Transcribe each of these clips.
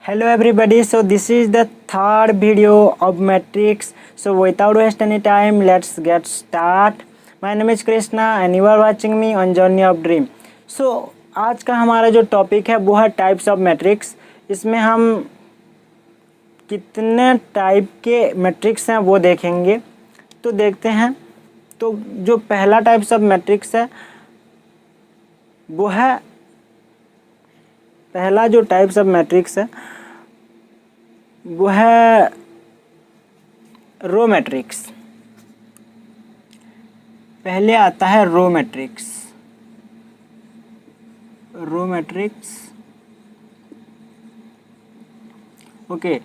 Hello everybody, so this is the third video of matrix. So without waste any time, let's get start. My name is Krishna and you are watching me on Journey of Dream. So आज का हमारा जो topic है वो है types of matrix. इसमें हम कितने टाइप के मैट्रिक्स हैं वो देखेंगे। तो देखते हैं। तो जो पहला टाइप्स ऑफ मैट्रिक्स है वो है पहला जो टाइप्स ऑफ मैट्रिक्स है वो है रो मैट्रिक्स। पहले आता है रो मैट्रिक्स। ओके,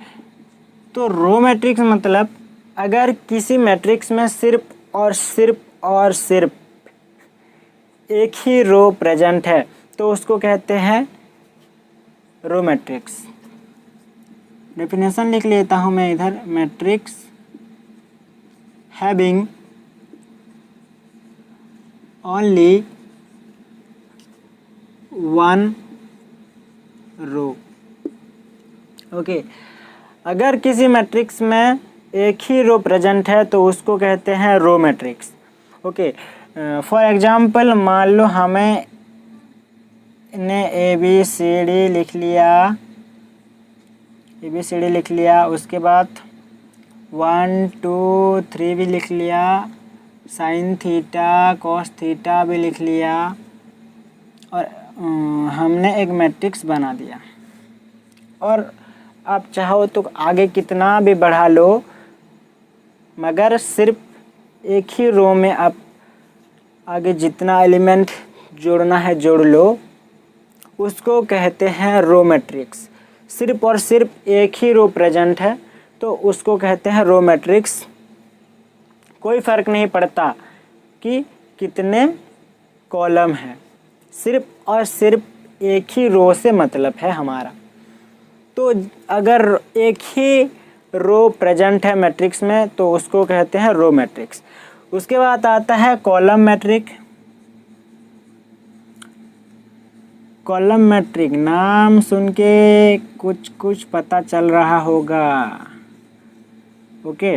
तो रो मैट्रिक्स मतलब अगर किसी मैट्रिक्स में सिर्फ और सिर्फ एक ही रो प्रेजेंट है तो उसको कहते हैं रो मैट्रिक्स। डेफिनेशन लिख लेता हूँ मैं इधर। Matrix having only one row. Okay, अगर किसी मैट्रिक्स में एक ही रो प्रेजेंट है तो उसको कहते हैं row matrix. Okay, for example मान लो हमें ने ABCD लिख लिया, उसके बाद 1 2 3 भी लिख लिया, साइन थीटा कॉस थीटा भी लिख लिया और हमने एक मैट्रिक्स बना दिया। और आप चाहो तो आगे कितना भी बढ़ा लो, मगर सिर्फ एक ही रो में आप आगे जितना एलिमेंट जोड़ना है जोड़ लो, उसको कहते हैं रो मैट्रिक्स। सिर्फ और सिर्फ एक ही रो प्रेजेंट है तो उसको कहते हैं रो मैट्रिक्स। कोई फ़र्क नहीं पड़ता कि कितने कॉलम हैं, सिर्फ और सिर्फ एक ही रो से मतलब है हमारा। तो अगर एक ही रो प्रेजेंट है मैट्रिक्स में तो उसको कहते हैं रो मैट्रिक्स। उसके बाद आता है कॉलम मैट्रिक। कॉलम मैट्रिक नाम सुन के कुछ पता चल रहा होगा। ओके,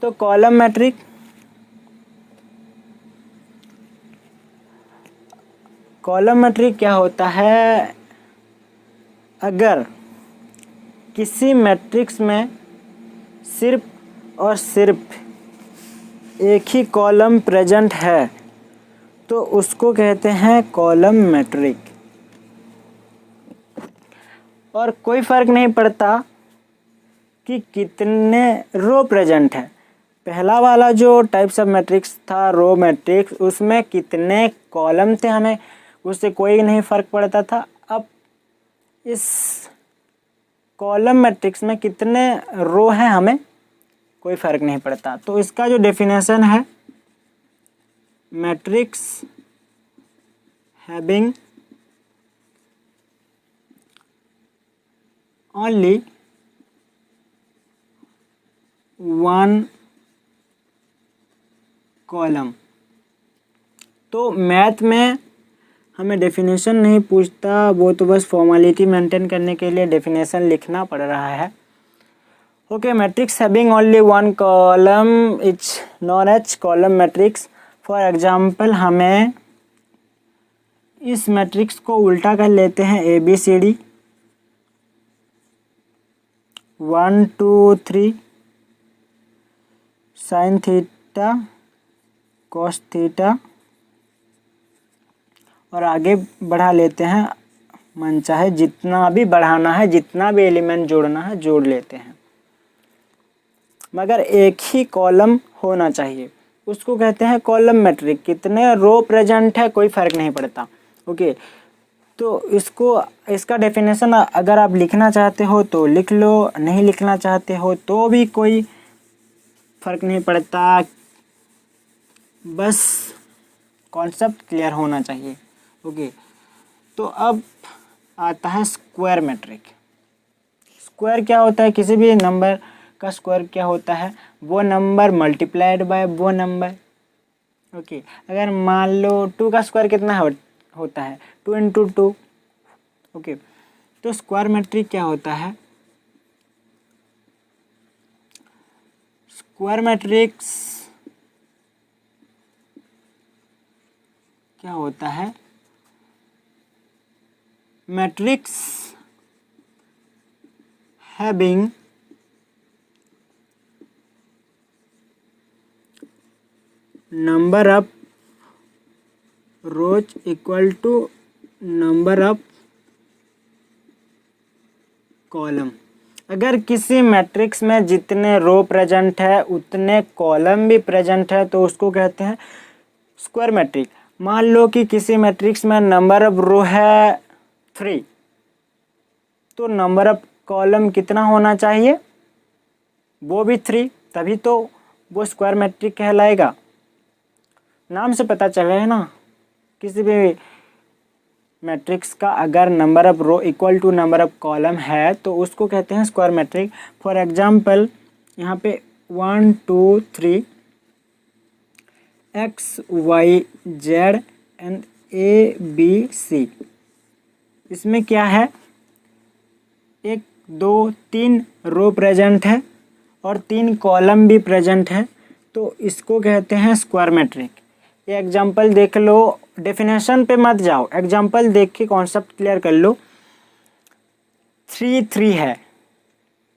तो कॉलम मैट्रिक क्या होता है? अगर किसी मैट्रिक्स में सिर्फ और सिर्फ एक ही कॉलम प्रेजेंट है तो उसको कहते हैं कॉलम मैट्रिक। और कोई फ़र्क नहीं पड़ता कि कितने रो प्रेजेंट है। पहला वाला जो टाइप्स ऑफ मैट्रिक्स था रो मैट्रिक्स, उसमें कितने कॉलम थे हमें उससे कोई नहीं फ़र्क पड़ता था। अब इस कॉलम मैट्रिक्स में कितने रो हैं हमें कोई फ़र्क नहीं पड़ता। तो इसका जो डेफिनेशन है, matrix having only one column. तो मैथ में हमें डेफिनेशन नहीं पूछता, वो तो बस फॉर्मेलिटी मेंटेन करने के लिए डेफिनेशन लिखना पड़ रहा है। Okay, matrix having only one column is known as column matrix. For example हमें इस मैट्रिक्स को उल्टा कर लेते हैं ABCD 1 2 3 sine theta cos theta और आगे बढ़ा लेते हैं। मन चाहे जितना भी बढ़ाना है, जितना भी एलिमेंट जोड़ना है जोड़ लेते हैं, मगर एक ही कॉलम होना चाहिए। उसको कहते हैं कॉलम मैट्रिक। कितने रो प्रेजेंट है कोई फ़र्क नहीं पड़ता। ओके, तो इसका डेफिनेशन अगर आप लिखना चाहते हो तो लिख लो, नहीं लिखना चाहते हो तो भी कोई फ़र्क नहीं पड़ता, बस कॉन्सेप्ट क्लियर होना चाहिए। ओके, तो अब आता है स्क्वायर मैट्रिक। स्क्वायर क्या होता है? किसी भी नंबर का स्क्वायर क्या होता है? वो नंबर मल्टीप्लाइड बाय वो नंबर। ओके, अगर मान लो 2 का स्क्वायर कितना होता है? 2 × 2। ओके, तो स्क्वायर मैट्रिक्स क्या होता है? स्क्वायर मैट्रिक्स क्या होता है? Matrix having number of rows equal to number of column. अगर किसी मैट्रिक्स में जितने रो प्रेजेंट है उतने कॉलम भी प्रेजेंट है तो उसको कहते हैं स्क्वायर मैट्रिक्स। मान लो कि किसी मैट्रिक्स में नंबर ऑफ रो है 3, तो नंबर ऑफ कॉलम कितना होना चाहिए? वो भी 3, तभी तो वो स्क्वायर मैट्रिक्स कहलाएगा। नाम से पता चल रहा है ना, किसी भी मैट्रिक्स का अगर number of row equal to number of column है तो उसको कहते हैं स्क्वायर मैट्रिक्स। फॉर एग्जांपल यहाँ पे 1 2 3 x y z and a b c, इसमें क्या है? 1 2 3 रो प्रेजेंट है और 3 कॉलम भी प्रेजेंट है, तो इसको कहते हैं स्क्वायर मैट्रिक्स। ये एग्जांपल देख लो, डेफिनेशन पे मत जाओ, एग्जांपल देख के कॉन्सेप्ट क्लियर कर लो। 3 3 है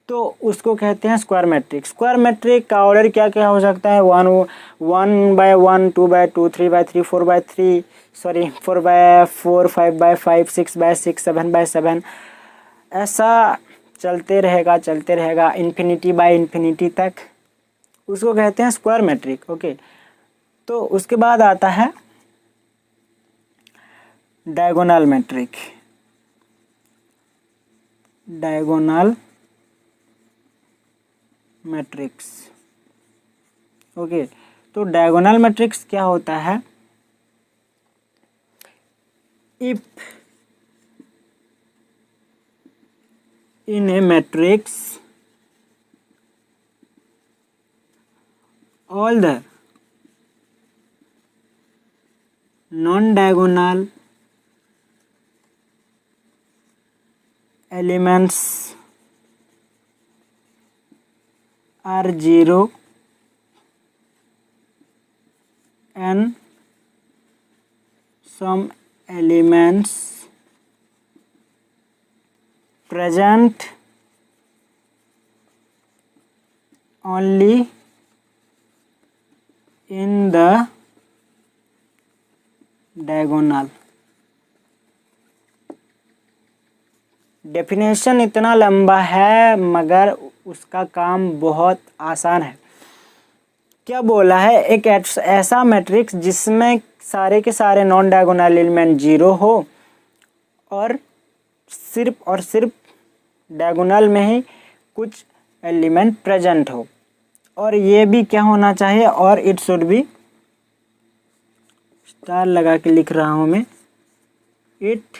तो उसको कहते हैं स्क्वायर मैट्रिक्स। स्क्वायर मैट्रिक्स का ऑर्डर क्या क्या हो सकता है? 1/1, 2/2, 3/3, 4/3, 4/4, 5/5, 6/6, 7/7, ऐसा चलते रहेगा इन्फिनिटी बाय इन्फिनिटी तक, उसको कहते हैं स्क्वायर मैट्रिक्स। ओके, तो उसके बाद आता है diagonal matrix. Diagonal matrix, okay, तो डायगोनल मैट्रिक्स क्या होता है? If in A matrix all the non-diagonal elements are 0 and some elements present only in the diagonal। Definition इतना लंबा है मगर उसका काम बहुत आसान है। क्या बोला है? एक ऐसा मैट्रिक्स जिसमें सारे के सारे नॉन डायगोनल एलिमेंट 0 हो और सिर्फ डायगोनल में ही कुछ एलिमेंट प्रेजेंट हो, और ये भी क्या होना चाहिए? और इट शुड बी, स्टार लगा के लिख रहा हूँ मैं, it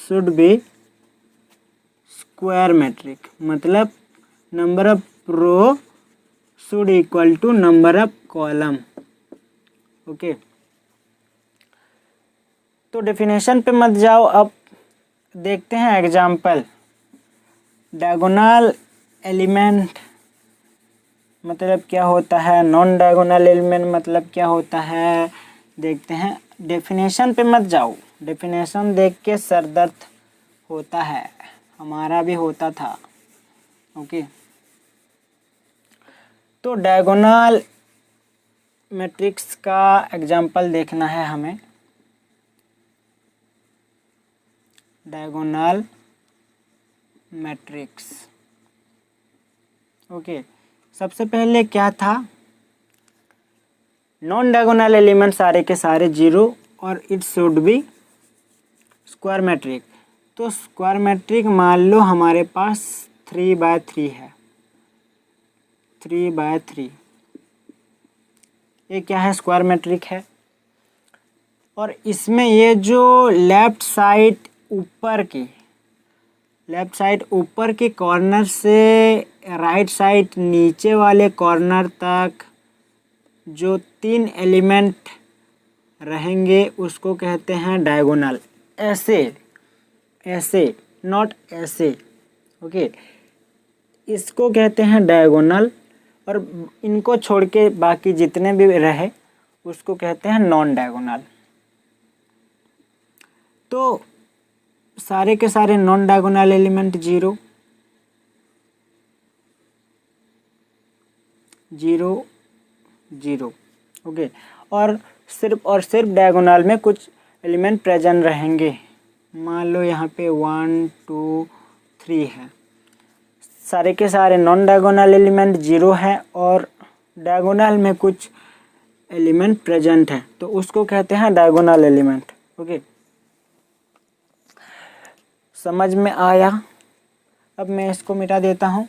should be square matrix, मतलब number of row should equal to number of column. Okay, तो डेफिनेशन पे मत जाओ, अब देखते हैं एग्जाम्पल। डायगोनल एलिमेंट मतलब क्या होता है? नॉन डायगोनल एलिमेंट मतलब क्या होता है? देखते हैं। डेफिनेशन पे मत जाओ, डेफिनेशन देख के सर दर्द होता है, हमारा भी होता था। ओके, तो डायगोनल मैट्रिक्स का एग्जाम्पल देखना है हमें। डायगोनल मैट्रिक्स, ओके, सबसे पहले क्या था? नॉन डायगोनल एलिमेंट सारे के सारे 0 और it should be square matrix. तो स्क्वायर मैट्रिक्स मान लो हमारे पास 3/3 है, 3/3, ये क्या है? स्क्वायर मैट्रिक्स है। और इसमें ये जो लेफ्ट साइड ऊपर के कॉर्नर से राइट साइड नीचे वाले कॉर्नर तक जो 3 एलिमेंट रहेंगे उसको कहते हैं डायगोनल। ऐसे ऐसे, नॉट ऐसे। ओके, इसको कहते हैं डायगोनल, और इनको छोड़ के बाकी जितने भी रहे उसको कहते हैं नॉन डायगोनल। तो सारे के सारे नॉन डायगोनल एलिमेंट 0 0 0। ओके, और सिर्फ डायगोनल में कुछ एलिमेंट प्रेजेंट रहेंगे। मान लो यहाँ पे 1 2 3 है। सारे के सारे नॉन डायगोनल एलिमेंट 0 है और डायगोनल में कुछ एलिमेंट प्रेजेंट है, तो उसको कहते हैं डायगोनल एलिमेंट। ओके, समझ में आया? अब मैं इसको मिटा देता हूँ।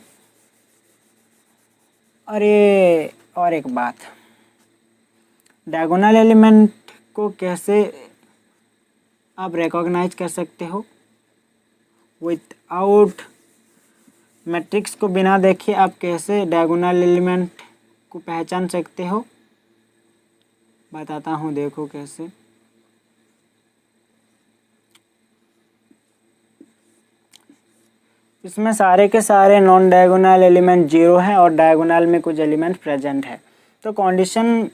अरे और एक बात, डायगोनल एलिमेंट को कैसे आप रिकॉग्नाइज कर सकते हो? विदाउट मैट्रिक्स को बिना देखे आप कैसे डायगोनल एलिमेंट को पहचान सकते हो? बताता हूँ, देखो कैसे। इसमें सारे के सारे नॉन डायगोनल एलिमेंट 0 है और डायगोनल में कुछ एलिमेंट प्रेजेंट है। तो कंडीशन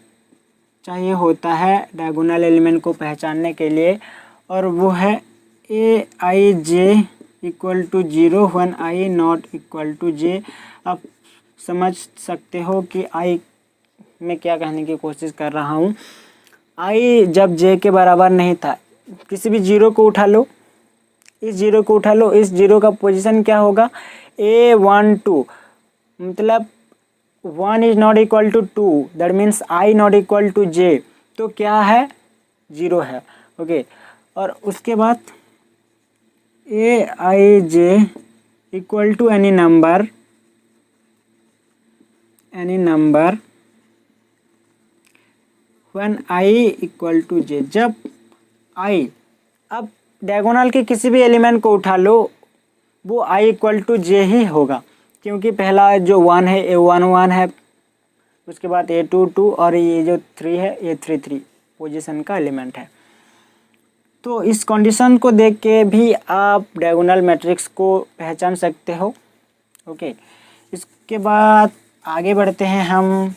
चाहिए होता है डायगोनल एलिमेंट को पहचानने के लिए, और वो है Aij equal to 0 one i not equal to j। आप समझ सकते हो कि i में क्या कहने की कोशिश कर रहा हूँ। i जब j के बराबर नहीं था, किसी भी 0 को उठा लो, इस 0 को उठा लो, इस 0 का पोजीशन क्या होगा? A12, मतलब 1 is not equal to 2, that means i not equal to j, तो क्या है? 0 है। ओके, और उसके बाद Aij equal to any number when i equal to j, जब i, अब डायगोनल के किसी भी एलिमेंट को उठा लो, वो i इक्वल टू j ही होगा, क्योंकि पहला जो 1 है A11 है, उसके बाद A22 और ये जो 3 है A33 पोजीशन का एलिमेंट है। तो इस कंडीशन को देख के भी आप डायगोनल मैट्रिक्स को पहचान सकते हो। ओके, इसके बाद आगे बढ़ते हैं हम।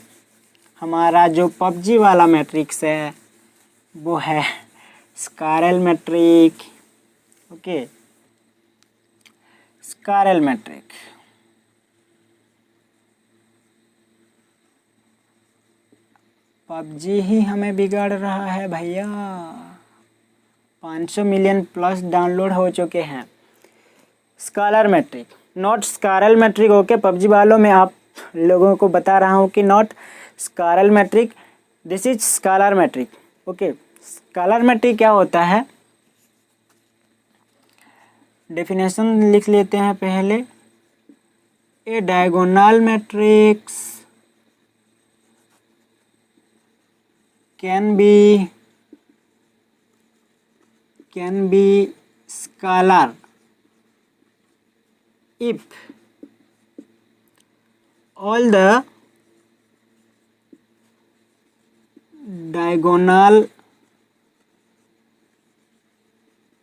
हमारा जो पबजी वाला मैट्रिक्स है वो है स्कारल मैट्रिक। ओके, स्कारल मैट्रिक पबजी ही हमें बिगाड़ रहा है भैया। 500 मिलियन प्लस डाउनलोड हो चुके हैं। Scalar matrix, not scalar matrix. Okay, PUBG वालों में आप लोगों को बता रहा हूँ कि not scalar matrix, this is scalar matrix. Okay, scalar matrix क्या होता है? डेफिनेशन लिख लेते हैं पहले। A diagonal matrix can be scalar if all the diagonal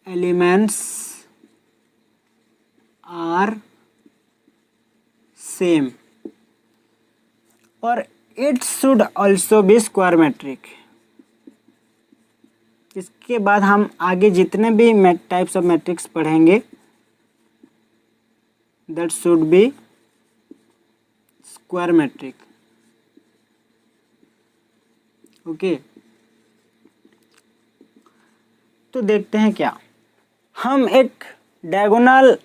elements are same, और it should also be square metric। इसके बाद हम आगे जितने भी टाइप्स ऑफ मैट्रिक्स पढ़ेंगे, that should be square matrix. Okay, तो देखते हैं क्या हम एक डायगोनल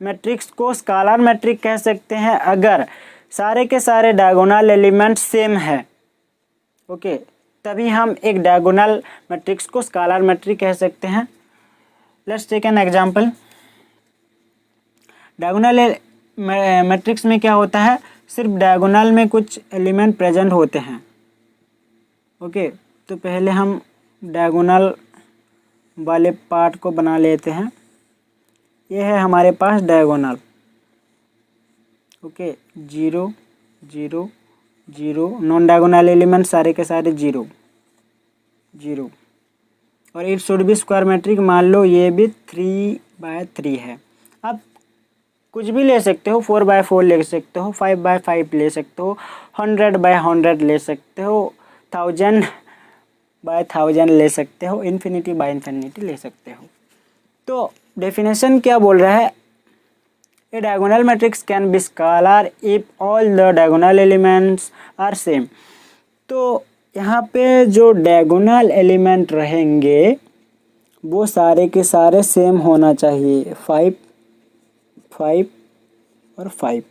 मैट्रिक्स को स्कालर मैट्रिक कह सकते हैं अगर सारे के सारे डायगोनल एलिमेंट सेम है। ओके, तभी हम एक डायगोनल मैट्रिक्स को स्कालर मैट्रिक कह सकते हैं। Let's take an example. Diagonal matrix में क्या होता है? सिर्फ डायगोनल में कुछ एलिमेंट प्रेजेंट होते हैं। ओके, तो पहले हम डायगोनल वाले पार्ट को बना लेते हैं। ये है हमारे पास diagonal. Okay, 0 0 0, non diagonal element सारे के सारे 0 0, और it should be square matrix. मान लो ये भी 3 4/3 है। आप कुछ भी ले सकते हो, 4/4 ले सकते हो, 5/5 ले सकते हो, 100/100 ले सकते हो, 1000/1000 ले सकते हो, infinity/infinity ले सकते हो। तो डेफिनेशन क्या बोल रहा है, a diagonal matrix can be scalar if all the diagonal elements are same. तो यहाँ पे जो डायगोनल एलिमेंट रहेंगे वो सारे के सारे सेम होना चाहिए, 5, 5 और 5।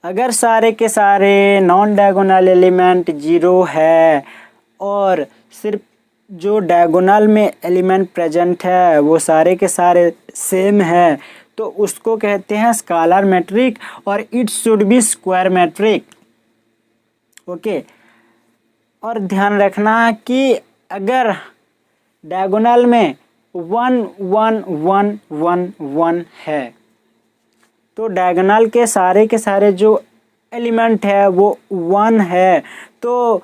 अगर सारे के सारे नॉन डायगोनल एलिमेंट 0 है और सिर्फ जो डायगोनल में एलिमेंट प्रेजेंट है वो सारे के सारे सेम है तो उसको कहते हैं स्केलर मैट्रिक और it should be square matrix. Okay, और ध्यान रखना कि अगर डायगोनल में 1 1 1 1 1 है तो डायगोनल के सारे जो एलिमेंट है वो 1 है तो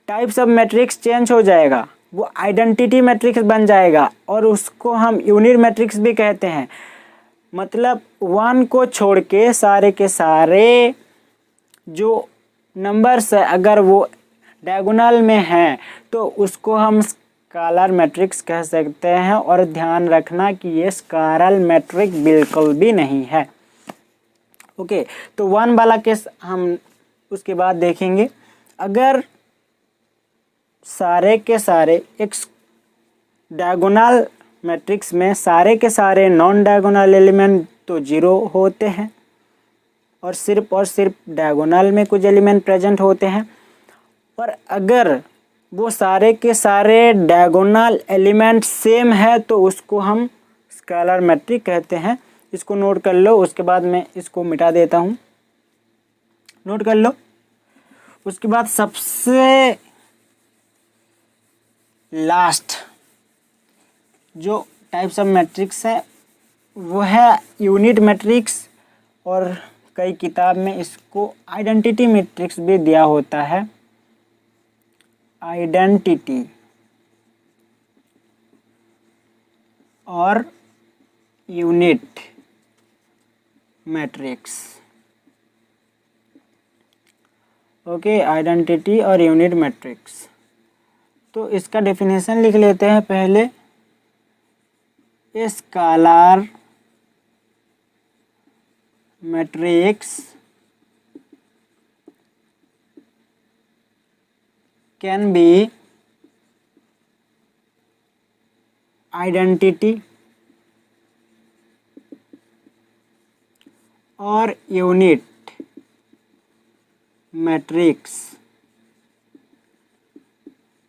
टाइप्स ऑफ मैट्रिक्स चेंज हो जाएगा, वो आइडेंटिटी मैट्रिक्स बन जाएगा और उसको हम यूनिट मैट्रिक्स भी कहते हैं। मतलब 1 को छोड़ के सारे के सारे जो नंबर्स है अगर वो डायगोनल में हैं तो उसको हम स्केलर मैट्रिक्स कह सकते हैं। और ध्यान रखना कि ये स्केलर मैट्रिक बिल्कुल भी नहीं है। ओके, तो 1 वाला केस हम उसके बाद देखेंगे। अगर सारे के सारे एक डायगोनल मैट्रिक्स में सारे के सारे नॉन डायगोनल एलिमेंट तो 0 होते हैं और सिर्फ डायगोनल में कुछ एलिमेंट प्रेजेंट होते हैं, और अगर वो सारे के सारे डायगोनल एलिमेंट सेम है तो उसको हम स्केलर मैट्रिक कहते हैं। इसको नोट कर लो, उसके बाद मैं इसको मिटा देता हूँ, नोट कर लो। उसके बाद सबसे लास्ट जो टाइप्स ऑफ मैट्रिक्स है वो है यूनिट मैट्रिक्स, और कई किताब में इसको आइडेंटिटी मैट्रिक्स भी दिया होता है। आइडेंटिटी और यूनिट मैट्रिक्स। ओके, आइडेंटिटी और यूनिट मैट्रिक्स। तो इसका डेफिनेशन लिख लेते हैं पहले। Scalar matrix can be identity और unit matrix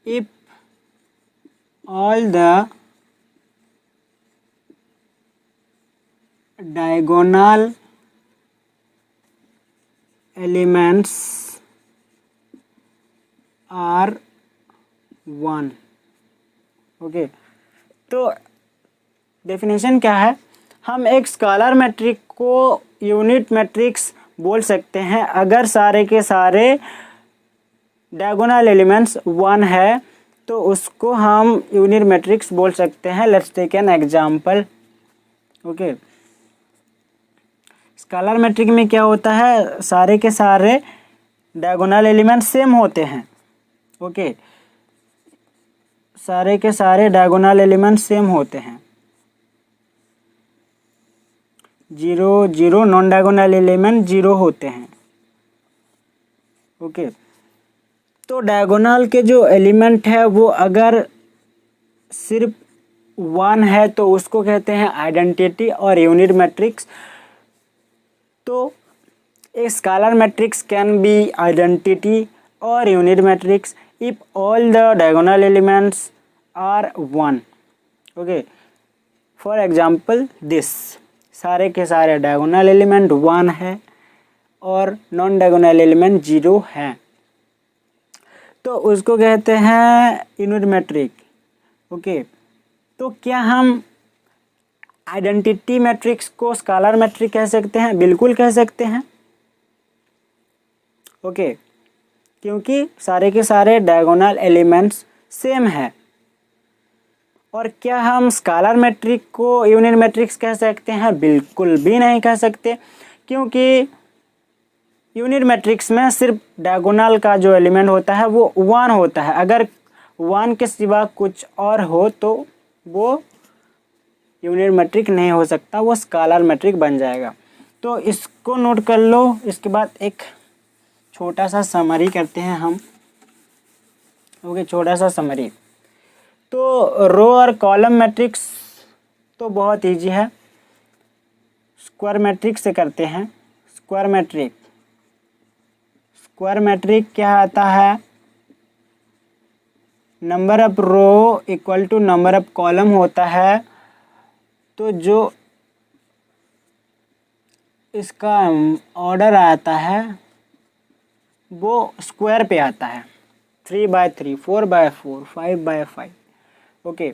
if all the diagonal elements are 1। Okay, तो डेफिनेशन क्या है, हम एक स्केलर मैट्रिक को यूनिट मैट्रिक्स बोल सकते हैं अगर सारे के सारे डायगोनल एलिमेंट्स 1 है तो उसको हम यूनिट मैट्रिक्स बोल सकते हैं। Let's take an example. Okay, scalar matrix में क्या होता है, सारे के सारे डायगोनल एलिमेंट्स सेम होते हैं। ओके, सारे के सारे डायगोनल एलिमेंट्स सेम होते हैं, 0 0 नॉन डायगोनल एलिमेंट 0 होते हैं। ओके, तो डायगोनल के जो एलिमेंट है वो अगर सिर्फ 1 है तो उसको कहते हैं आइडेंटिटी और यूनिट मैट्रिक्स। तो a scalar matrix can be identity और unit matrix if all the diagonal elements are 1। Okay, for example this, सारे के सारे डायगोनल एलिमेंट 1 है और नॉन डायगोनल एलिमेंट 0 है तो उसको कहते हैं यूनिट मैट्रिक। ओके, तो क्या हम आइडेंटिटी मैट्रिक्स को स्केलर मैट्रिक कह सकते हैं? बिल्कुल कह सकते हैं। ओके, क्योंकि सारे के सारे डायगोनल एलिमेंट्स सेम है और क्या हम स्केलर मैट्रिक को यूनिट मैट्रिक्स कह सकते हैं? बिल्कुल भी नहीं कह सकते, क्योंकि यूनिट मैट्रिक्स में सिर्फ डायगोनल का जो एलिमेंट होता है वो 1 होता है। अगर 1 के सिवा कुछ और हो तो वो यूनिट मैट्रिक नहीं हो सकता, वो स्केलर मैट्रिक बन जाएगा। तो इसको नोट कर लो। इसके बाद एक छोटा सा समरी करते हैं हम। ओके, छोटा सा समरी। तो रो और कॉलम मैट्रिक्स तो बहुत इजी है, स्क्वायर मैट्रिक्स से करते हैं। स्क्वायर मैट्रिक क्या आता है? Number of row equal to number of column होता है। तो जो इसका ऑर्डर आता है वो स्क्वायर पे आता है। 3/3, 4/4, 5/5। ओके,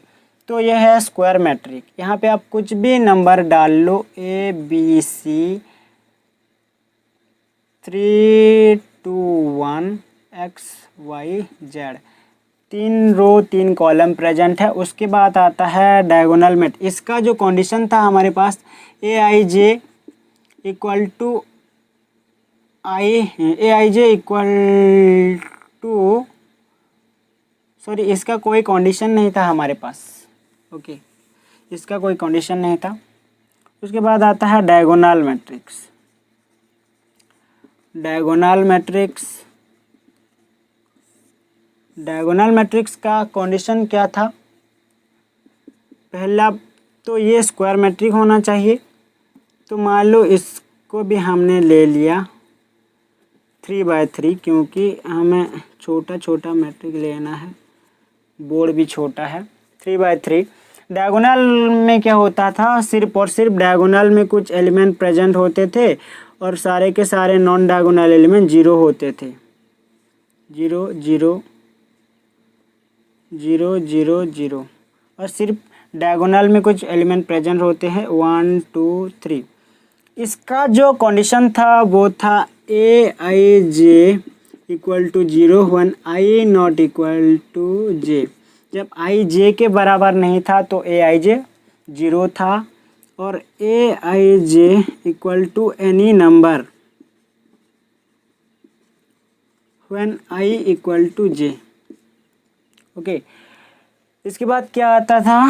तो यह है स्क्वायर मैट्रिक। यहाँ पे आप कुछ भी नंबर डाल लो, ABC 3 2 1 XYZ, 3 रो 3 कॉलम प्रेजेंट है। उसके बाद आता है डायगोनल मैट्रिक्स। इसका जो कंडीशन था हमारे पास AIJ इक्वल टू सॉरी, इसका कोई कंडीशन नहीं था हमारे पास। ओके, इसका कोई कंडीशन नहीं था। उसके बाद आता है डायगोनल मैट्रिक्स। डायगोनल मैट्रिक्स का कंडीशन क्या था? पहला तो ये स्क्वायर मैट्रिक होना चाहिए। तो मान लो इसको भी हमने ले लिया 3/3, क्योंकि हमें छोटा छोटा मैट्रिक लेना है, बोर्ड भी छोटा है। 3/3। डायगोनल में क्या होता था? सिर्फ और सिर्फ डायगोनल में कुछ एलिमेंट प्रेजेंट होते थे और सारे के सारे नॉन डायगोनल एलिमेंट 0 होते थे। 0 0 0 0 0। और सिर्फ डायगोनल में कुछ एलिमेंट प्रेजेंट होते हैं 1 2 3। इसका जो कंडीशन था वो था AIJ equal to 0 when I not equal to J। जब I J के बराबर नहीं था तो AIJ 0 था, और AIJ equal to any number when I equal to J। ओके, इसके बाद क्या आता था?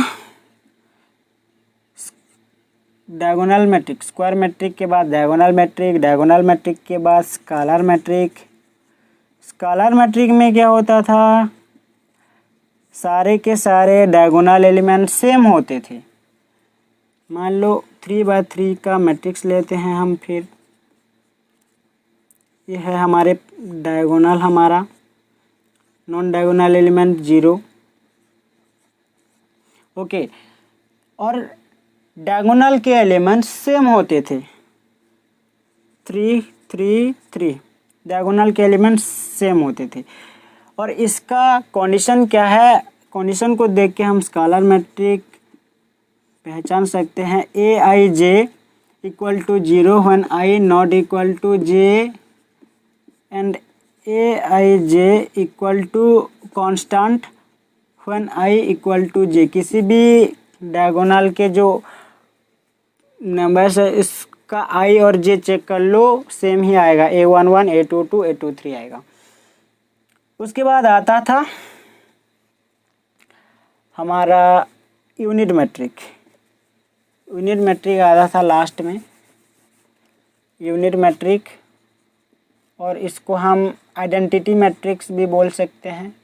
Diagonal matrix. स्क्वायर मैट्रिक के बाद डायगोनल मैट्रिक, डायगोनल मैट्रिक के बाद स्केलर मैट्रिक। स्केलर मैट्रिक में क्या होता था? सारे के सारे डायगोनल एलिमेंट सेम होते थे। मान लो 3/3 का मैट्रिक्स लेते हैं हम। फिर ये है हमारे डायगोनल, हमारा नॉन डायगोनल एलिमेंट 0। ओके, और डायगोनल के एलिमेंट सेम होते थे 3 3 3। डायगोनल के एलिमेंट सेम होते थे। और इसका कंडीशन क्या है? कंडीशन को देख के हम स्केलर मैट्रिक पहचान सकते हैं। AIJ equal to 0 when I not equal to J and AIJ equal to constant when I equal to J। किसी भी डायगोनल के जो नंबर्स है इसका I और J चेक कर लो, सेम ही आएगा। A11 A22 A23 आएगा। उसके बाद आता था हमारा यूनिट मैट्रिक। यूनिट मैट्रिक आता था लास्ट में, यूनिट मैट्रिक, और इसको हम आइडेंटिटी मैट्रिक्स भी बोल सकते हैं,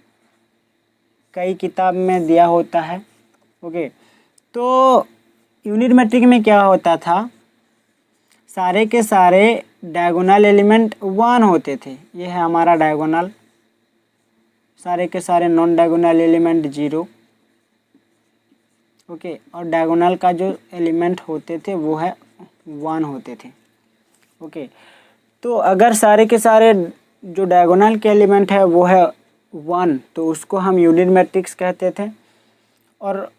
कई किताब में दिया होता है। ओके, तो यूनिट मैट्रिक में क्या होता था? सारे के सारे डायगोनल एलिमेंट 1 होते थे। ये है हमारा डायगोनल। सारे के सारे नॉन डायगोनल एलिमेंट 0। ओके, और डायगोनल का जो एलिमेंट होते थे वो है 1 होते थे। ओके, तो अगर सारे के सारे जो डायगोनल के एलिमेंट है वो है 1, तो उसको हम यूनिट मैट्रिक्स कहते थे। और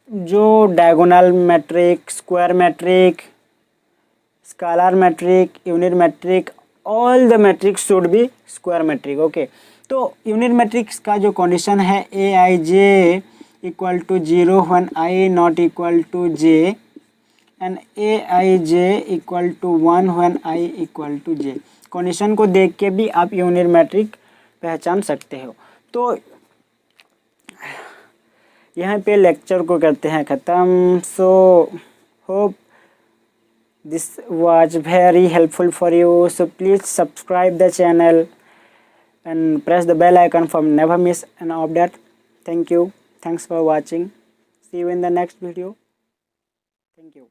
जो diagonal matrix, square matrix, scalar matrix, unit matrix, all the matrix should be square matrix. Okay, तो यूनिट मैट्रिक्स का जो कंडीशन है AIJ equal to 0 when I not equal to j, and aij equal to 1 when I equal to j। Condition को देख के भी आप unit matric पहचान सकते हो। तो यहाँ पे लेक्चर को करते हैं ख़त्म। So hope this was very helpful for you. So please subscribe the channel and press the bell icon for never miss an update. Thank you. Thanks for watching. See you in the next video. Thank you.